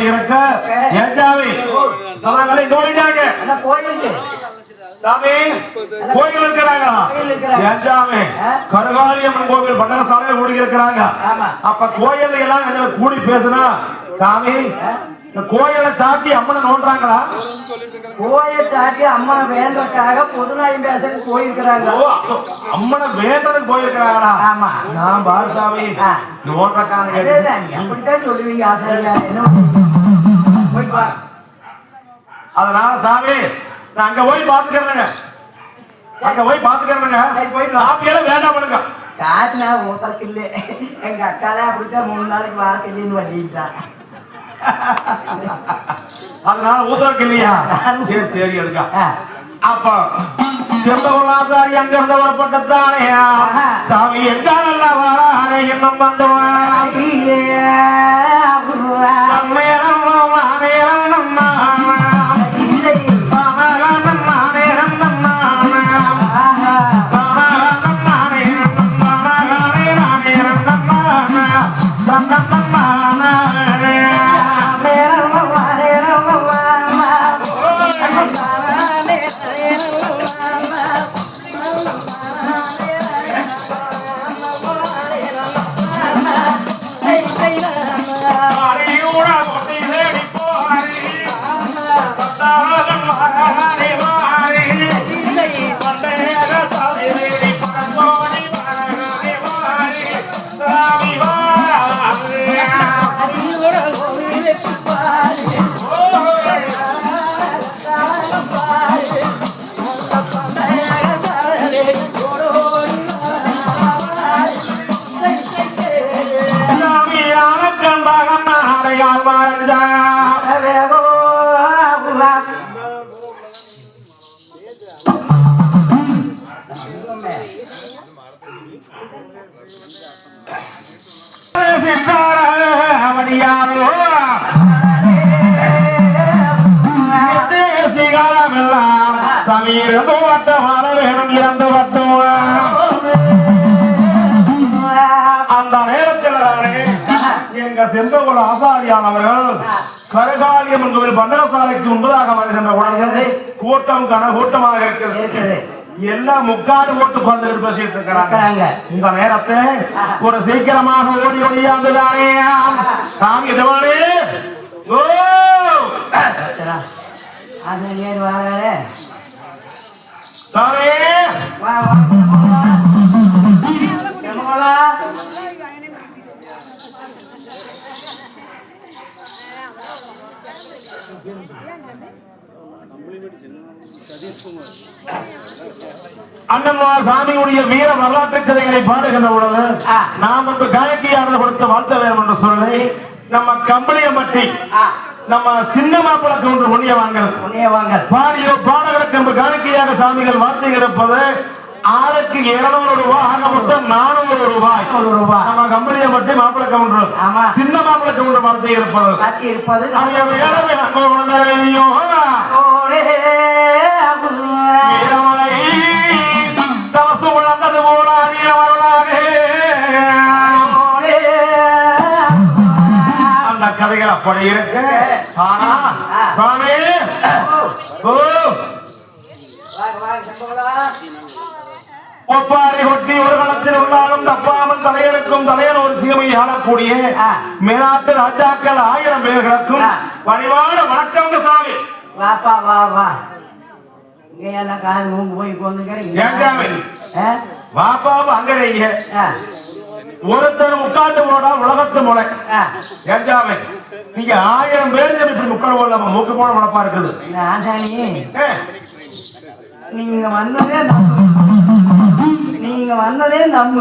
அப்படி இருக்க ஏஜாவே சமங்களை கோயிலாங்க சாமி கோயில் இருக்கிறாங்க ஏஜாவே கருகாளியம்மன் கோவில் பண்டகசாலையில கூடி இருக்கிறாங்க. அப்ப கோயில் எல்லாம் கூடி பேசுனா சாமி கோயிலை சாத்தி அம்மனை நோண்டுறாங்களா? கோயிலை சாத்தி அம்மனை வேண்டதுக்காக பொதுநாயம் பேச போயிருக்கிறாங்க. அம்மனை வேண்டதுக்கு போயிருக்கிறாங்களா? ஆமா. நான் பாரசாமி நோண்டுறக்கான அப்படித்தான் சொல்லுவீங்க ஆசிரியா. என்ன போய் பாரு. அதனால சாமி நான் அங்க போய் பாத்துக்கிறேங்க. அங்க போய் பாத்துக்கிறேங்க. சாமியெல்லாம் வேண்டாம் பண்ணுங்க. காட்டுனா ஊத்தருக்கு இல்லை. எங்க அக்காதான் அப்படித்தான் 3 நாளைக்கு வாரத்தில்லைன்னு வண்டிட்டா. அதனால ஊத்தருக்கு இல்லையா? சரி சரி எடுக்க. அப்ப செம்பகுலாசாரி அங்க இருந்து வரப்பட்டதானே சாமி எங்க நல்லா வாரே இன்னும் வந்துவான் அந்த நேரத்தில் எங்க செந்தகுல ஆசாரியானவர்கள் கருகாளியம்மன் கோவில் பண்டகசாலைக்கு முன்பதாக வருகின்ற உடனே கூட்டம் கூட்டமாக இருக்கிறது. எல்லாம் முக்காடு போட்டு கொண்டு பேசிட்டு இருக்கிறாங்க. இந்த நேரத்தை ஒரு சீக்கிரமாக ஓடி ஓடியாந்துதானே சாமி இதுவானே சாமி அண்ணன்மார் சாமியுடைய வீர வரலாற்று கதைகளை பாடுகின்ற பொழுது நாம் வந்து காயக்கியானது கொடுத்து வாழ்த்த வேண்டும் என்று சொல்லி நம்ம கம்பளியம்பட்டி நம்ம சின்ன மாப்பிளக்கு ஒன்று புண்ணியவாங்கள் பாடியோ பாடகருக்கு நம்ம காணிக்கையாக சாமிகள் வார்த்தை இருப்பது ஆளுக்கு 200 ரூபாய், ஆக மொத்தம் 400 ரூபாய். நம்ம கம்பளியம்பட்டி மாப்பிள கவுண்டர் சின்ன மாப்பிள கவுண்டர் வார்த்தை இருப்பது தவசு உழந்தது போல அந்த கதைகள் அப்படி இருக்கு. ஒப்பாரி ஒட்டி ஒரு களத்தில் உள்ளாலும் தப்பாமல் தலையருக்கும் தலையர் ஒரு சிகமை ஆளக்கூடிய மேலாட்டு ராஜாக்கள் 1000 பேர்களுக்கும் பணிவான வணக்கம் சாமி. வாப்பா வா வா இங்க கால் மூங்கு போய் வாப்பாவு அங்க ஒருத்தர் முக்காட்டு போடா உலகத்து முளை ஏஞ்சாவே நீங்க 1000 பேர் இப்படி முக்காடு போடல மூக்கு போன மனப்பா இருக்குது. நீங்க வந்ததே நம்ம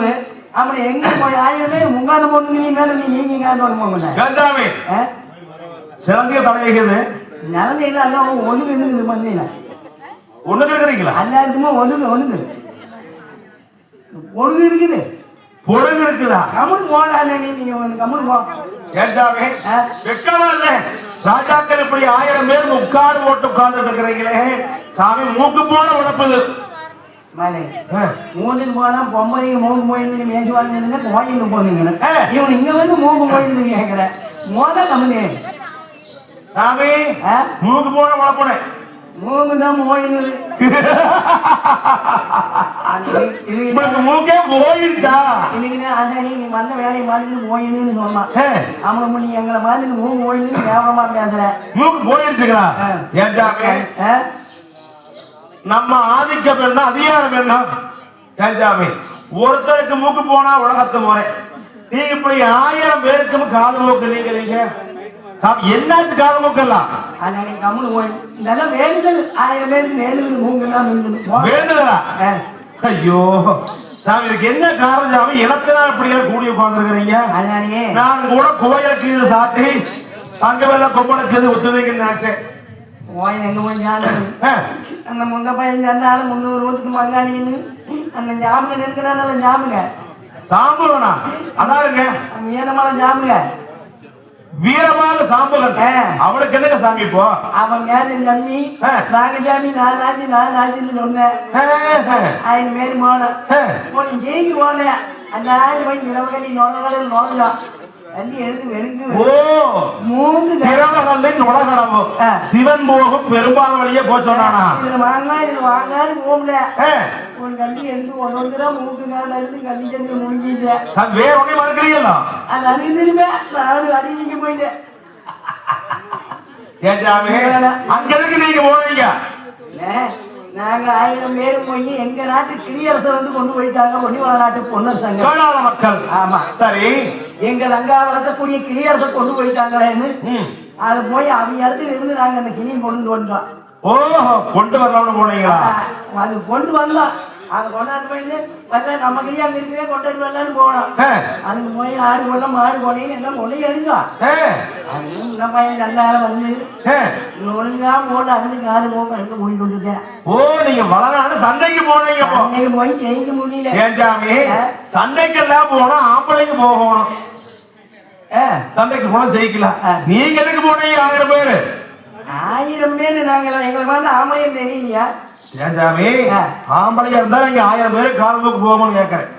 அப்படி எங்க போய் 1000 பேர் முங்காத பொண்ணு நீ மேல நீ எங்க போங்க சிறந்திய தலையது நடந்த ஒண்ணுக்கு பண்ணீங்க ஒண்ணு இருக்கிறீங்களா? எல்லாருக்குமே ஒண்ணுங்க இருக்குது பொழுது இருக்குதா? கம்முன்னு போடாதே நீங்க கம்முன்னு போ. ஏண்டாவே வெக்கமா இல்ல? ராஜாக்கள் இப்படி 1000 பேர் முக்காடு போட்டு உட்கார்ந்து இருக்கிறீங்களே சாமி மூக்கு போன உடப்புது மலை மூணுக்கு போனா பொம்பளைங்க மூக்கு போயிருந்தீங்க மேய்ச்சி வாழ்ந்துருந்தா கோயிலுக்கு போனீங்க இவன் இங்க வந்து மூக்கு போயிருந்தீங்க கேட்கிற மோத கம்மி சாமி மூக்கு போன முளப்போனே மூக்கு தான் மோயினது. உங்களுக்கு மூக்கே போயிருச்சா? இன்னைக்கு அதான் நீ வந்த வேலையை மாதிரி மோயின்னு சொன்னான். அவனுக்கு நீ எங்களை மாதிரி மூக்கு மோயின்னு கேவலமா பேசுற. மூக்கு போயிருச்சுங்களா? ஏன் சாமி நம்ம ஆதிக்கம் என்ன அதிகாரம் என்ன? ஏன் சாமி ஒருத்தருக்கு மூக்கு போனா உலகத்து முறை, நீங்க இப்படி 1000 பேருக்கு காது மூக்கு நீங்க என்னாச்சு காது மூக்கெல்லாம்? இதெல்லாம் வேண்டுதல். 1000 பேருக்கு வேண்டுதல் மூங்கெல்லாம் வேண்டுதலா? ஐயோ சாமி இதுக்கு என்ன காரணம் சாமி? இனத்தினா இப்படியா கூடி உட்கார்ந்துருக்கிறீங்க? நான் கூட கோயிலுக்கு இது சாட்டி அங்க வேலை கொம்பனுக்கு இது ஒத்துவீங்கன்னு நினைச்சேன். கோயில் எங்க போய் அந்த முந்த பையன் சேர்ந்தாலும் 300 ரூபாய்க்கு மங்காளின்னு அந்த ஞாபகம் இருக்கிறான ஞாபகம் சாம்புவனா? அதாருங்க மீனமான ஞாபகம் வீரமான சாம்புவன். அவனுக்கு என்னங்க சாமி இப்போ? அவன் நேரம் தம்பி நாகசாமி நான் சொன்னேன். 1000 பேர் போன நீ ஜெயிக்கு போன அந்த 1000 போய் இரவகலி நோக்கலாம் சிவன் போகும் பெரும்பாலும் வழியே போச்சோனா ஒரு கண்டி எடுத்து ஒன்னொரு மூக்கு இருந்து கண்டி செஞ்சு முடிஞ்சிட்டு வேற ஒண்ணு மறக்கிறீங்களா? அது அணிந்திருமே நானும் அடிக்க போயிட்டேன். அங்க இருக்கு நீங்க போனீங்க. நாங்க 1000 பேர் போய் எங்க நாட்டு கிளியரசை வந்து கொண்டு போயிட்டாங்க. ஒன்னிவள நாட்டு பொன்னர் சங்கம் மக்கள். ஆமா சரி எங்க லங்கா வளர்த்தக்கூடிய கிளியரசை கொண்டு போயிட்டாங்கன்னு அது போய் அவங்க இடத்துல இருந்து நாங்க அந்த கிளியை கொண்டு வந்தோம். ஓஹோ கொண்டு வரலாம்னு போனீங்களா? அது கொண்டு வரலாம். அது கொண்டாந்து போயிட்டு வரல நம்ம கிளியா அங்க இருக்கவே கொண்டாந்து வரலான்னு போனோம். அதுக்கு போய் ஆடு கொள்ள மாடு கொள்ளைன்னு எல்லாம் கொள்ளை எடுக்கும். அந்த பையன் நல்லா வந்து ஒழுங்கா போட்டு அதுக்கு ஆடு போக எடுக்க மூடி கொண்டுட்டேன். ஓ நீங்க வளரான சண்டைக்கு போனீங்க? சண்டைக்கு போய் ஜெயிக்க முடியல. ஏன் சாமி சண்டைக்கெல்லாம் போனா ஆம்பளைக்கு போகணும், சண்டைக்கு போனா ஜெயிக்கலாம். நீங்க எதுக்கு போனீங்க 1000 பேரு? 1000 பேரு நாங்க எங்களுக்கு வந்து ஆமையம் தெரியலையா? ஏன் சாமி ஆம்பளையா இருந்தா நீங்க 1000 பேரு காலமுக்கு போகணும்னு கேட்கறேன்.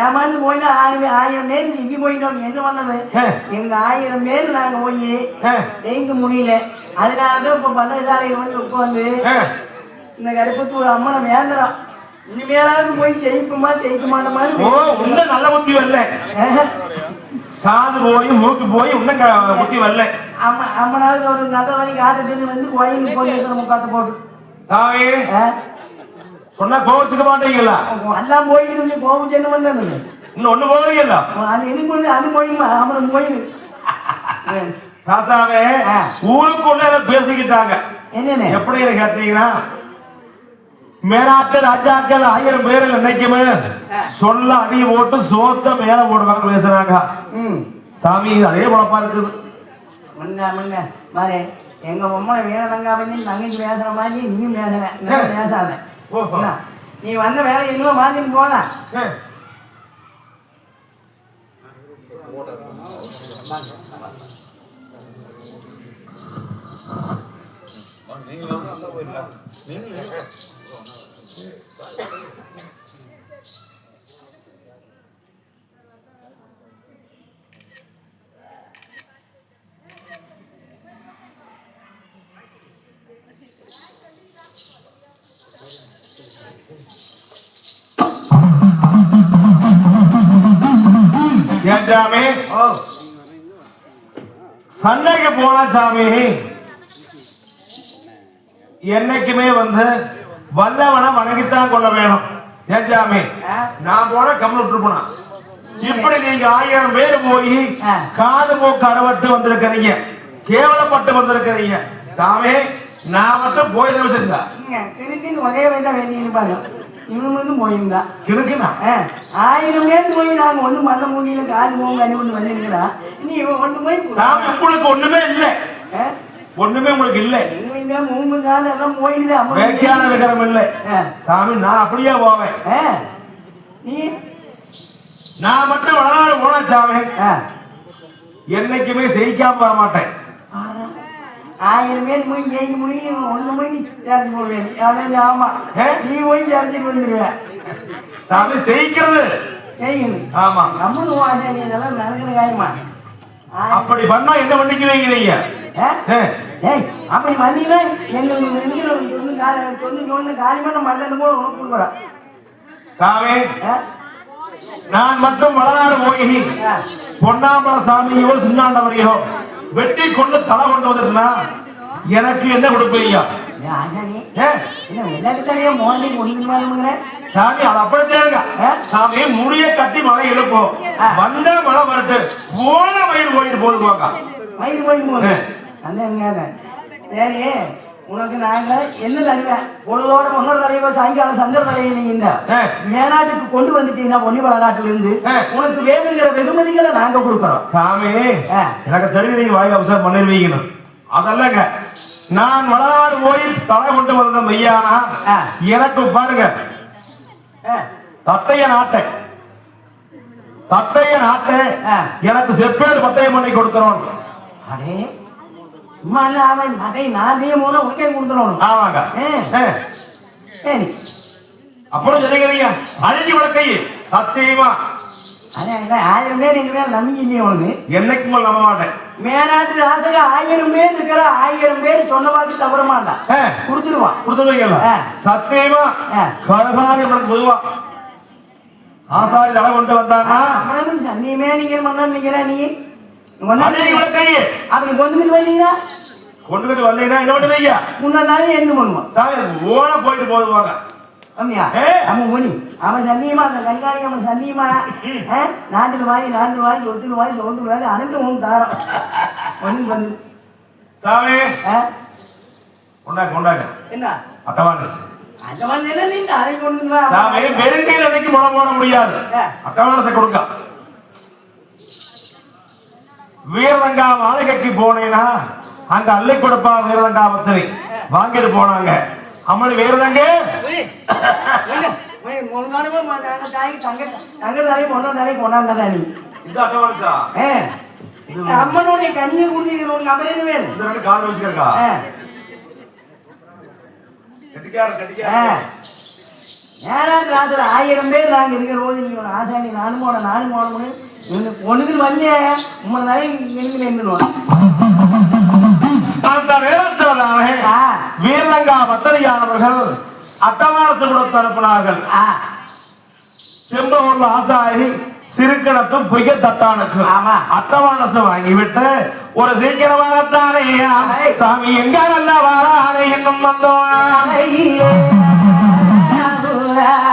ஏமாந்து போயினா 1000 பேர் இங்க போயிட்டோம். என்ன பண்ணது எங்க 1000 பேர் நாங்க போய் ஜெயிக்க முடியல. அதனாலதான் இப்ப பள்ளதாலையை வந்து உட்காந்து இந்த கருப்பத்தூர் அம்மனை வேண்டுறோம். இனிமேலாவது போய் ஜெயிக்குமா ஜெயிக்க மாட்ட மாதிரி நல்ல புத்தி வரல. காது போய் மூக்கு போய் இன்னும் புத்தி வரல. அம்மனாவது ஒரு நல்ல வழி காட்டுன்னு வந்து கோயிலுக்கு போய் முக்காத்த போட்டு சாமி சொன்னா கோவத்துக்க மாட்டீங்களா? எல்லாம் போயிட்டு கோபம் சென்று வந்தது. இன்னும் ஒண்ணு போவீங்களா? அது எனக்கு அது போயிடுமா அவனுக்கு போயிடு. ராசாவே ஊருக்குள்ள பேசிக்கிட்டாங்க. என்னன்னு எப்படி கேட்டீங்கன்னா மேலாட்ட ராஜாக்கள் 1000 பேர் என்னைக்குமே சொல்ல அடி போட்டு சோத்த மேல போடுவாங்க பேசுறாங்க. சாமி அதே குழப்பா இருக்குது. மாறே எங்க பொம்மளை வேணதங்கா வந்து தங்கச்சி பேசுற மாதிரி நீயும் பேசாத. நீ வந்த வேலை இன்னும் மாத்தின்னு போலாம். சாமி சண்டைக்கு போனா சாமி என்னைக்குமே வந்து வல்லவனை வணங்கித்தான் கொள்ள வேணும். ஏன் சாமி நான் போன கம்ப்யூட்டர் போனா இப்படி நீங்க 1000 பேர் போய் காது மூக்கு அறுபட்டு வந்திருக்கிறீங்க, கேவலப்பட்டு வந்திருக்கிறீங்க. சாமி நான் மட்டும் போய் நிமிஷம் ஒரே வயதான் வேண்டியிருப்பாங்க. இவனு போயிருந்தா இருக்குண்ணா 1000 பேர் போய் நாங்க ஒண்ணும் பண்ண முடியல. காது மூக்கு அணி ஒண்ணு வந்துருக்கிறா. நீ ஒண்ணு போய் உங்களுக்கு ஒண்ணுமே இல்லை, ஒண்ணுமே உங்களுக்கு இல்லை. மூணு கால எல்லாம் போயிடுது. வேக்கியான விகரம் இல்லை சாமி. நான் அப்படியே போவேன். நீ நான் மட்டும் வளராது போன சாமி என்னைக்குமே ஜெயிக்காம வர மாட்டேன். 1000 பேர் போய் ஜெயிக்க முடியும். ஒண்ணு போய் சேர்ந்து போடுவேன். அதான் ஆமா நீ போய் சேர்ந்து வந்துடுவேன். சாமி ஜெயிக்கிறது ஜெயிக்கணும். ஆமா நம்மளும் வாசனை இதெல்லாம் நடக்கிற காயமா அப்படி பண்ணா என்ன பண்ணிக்குவீங்க நீங்க? அப்படி வந்தீங்கன்னா சொன்ன காலிமான மருந்து போல உனக்கு கொடுக்குறேன் சாமி. நான் மட்டும் வளநாடு போய் பொன்னாம்பல சாமியோ சின்னாண்டவரையோ வெட்டி கொண்டு தலை கொண்டு வந்ததுன்னா எனக்கு என்ன கொடுப்பீங்க? சாமி அது அப்படித்தான் சாமி. முடிய கட்டி மழை எழுப்போம், வந்த மழை வரட்டு, போன வயிறு போயிட்டு போதுவாங்க. வயிறு போயிட்டு போகுது சரி. உனக்கு நாங்க என்ன தருவேன்? பொழுதோட ஒன்னொரு தலைவோ சாயங்காலம் சந்திர தலையை நீங்க இந்த மேநாட்டுக்கு கொண்டு வந்துட்டீங்கன்னா பொன்னிவள நாட்டுல இருந்து உனக்கு வேணுங்கிற வெகுமதிகளை நாங்க கொடுக்குறோம். சாமி எனக்கு தெரிஞ்சு நீங்க வாய் அவசரம் பண்ணிருவீங்க. அதல்லங்க, நான் வளநாடு போய் தலை கொண்டு வந்த மையானா எனக்கு பாருங்க தத்தைய நாட்டை எனக்கு செப்பேடு பட்டயம் பண்ணி கொடுக்கிறோம். அடே அவன் அதை நானே மூலம் உனக்கே கொடுத்துடணும். ஆமாங்க. சரி அப்புறம் சொல்லுங்க அழிஞ்சு விளக்கை சத்தியமா 1000 பேர் எங்க பேர் நம்பிக்கை இல்லையே உனக்கு? என்னைக்கும் நம்ப மாட்டேன். மேநாட்டு ராசக 1000 பேர் இருக்கிற 1000 பேர் சொன்ன வாக்கு தவற மாட்டான். கொடுத்துருவீங்கல்ல சத்தியமா. கரசாரி பொதுவா ஆசாரி தலை கொண்டு வந்தாங்க. சந்தியமே நீங்க பண்ண நினைக்கிற நீ அப்படி கொண்டுகிட்டு வரலீங்களா? கொண்டுகிட்டு வரலீங்கன்னா என்ன பண்ணுவீங்க? முன்னாடி என்ன பண்ணுவான்? சாமி ஓட போயிட்டு போதுவாங்க. அப்படியா? அவன் மொழி அவன் சந்தியமா அந்த கண்காணி அவன் சந்தியமா நாட்டுக்கு வாங்கி சொத்துக்கு வாங்கி சொத்துக்கு வாங்கி அனைத்து உன் தாரம் ஒன்று வந்து சாமி கொண்டாங்க என்ன அட்டவானஸ் அட்டவானஸ் என்ன நீங்க அதை கொண்டு சாமி வெறுங்கையில் அன்னைக்கு முளை போட முடியாது. அட்டவானஸை கொடுக்க. வீரதங்கா மாளிகைக்கு போனேன்னா அங்க அள்ளி கொடுப்பா வீரதங்கா பத்திரி வாங்கிட்டு போனாங்க. அம்மளி வீரதங்க அம்மனுடைய கண்ணியை குடிச்சிருக்க உனக்கு அமரேன்னு வேணும். காது வச்சிருக்கா ராத்திரி 1000 பேர் நாங்க இருக்கிற போது நீங்க ஒரு ஆசாமி நானும் போனோம்னு ஒண்ணுக்கு வந்து உங்களை நாளைக்கு எழுதி நின்றுடுவோம். அந்த நேரத்தில் வீரலங்கா பத்திரிகையாளர்கள் அட்டவானத்து கொடுத்து அனுப்பினார்கள். செம்பூர்ல ஆசாரி சிறுக்கணத்தும் பொய்ய தட்டானுக்கு அட்டவானத்தை வாங்கிவிட்டு ஒரு சீக்கிரமாகத்தானே சாமி எங்க நல்ல வாரானே என்னும் வந்தோம்.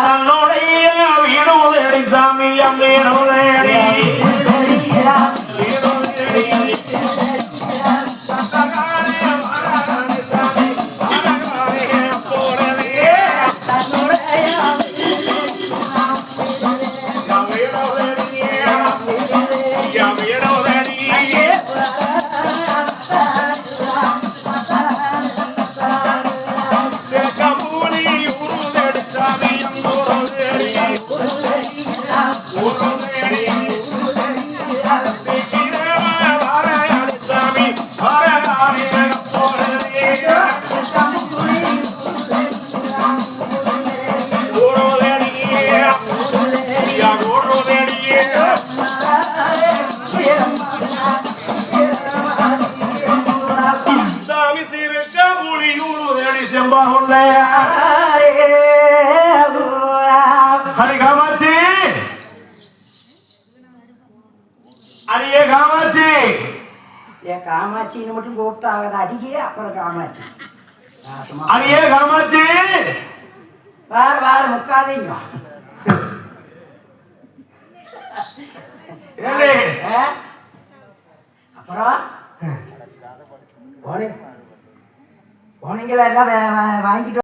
தன்னுடைய வீடு உதயடி சாமி அம்மீர் உதயடி காமாட்சின்னு மட்டும் கூப்பிட்டாங்க அடிக்கே. அப்புறம் காமாட்சி அடியே காமாட்சி வார முக்காதீங்க. அப்புறம் போனீங்களா எல்லாம் வாங்கிட்டு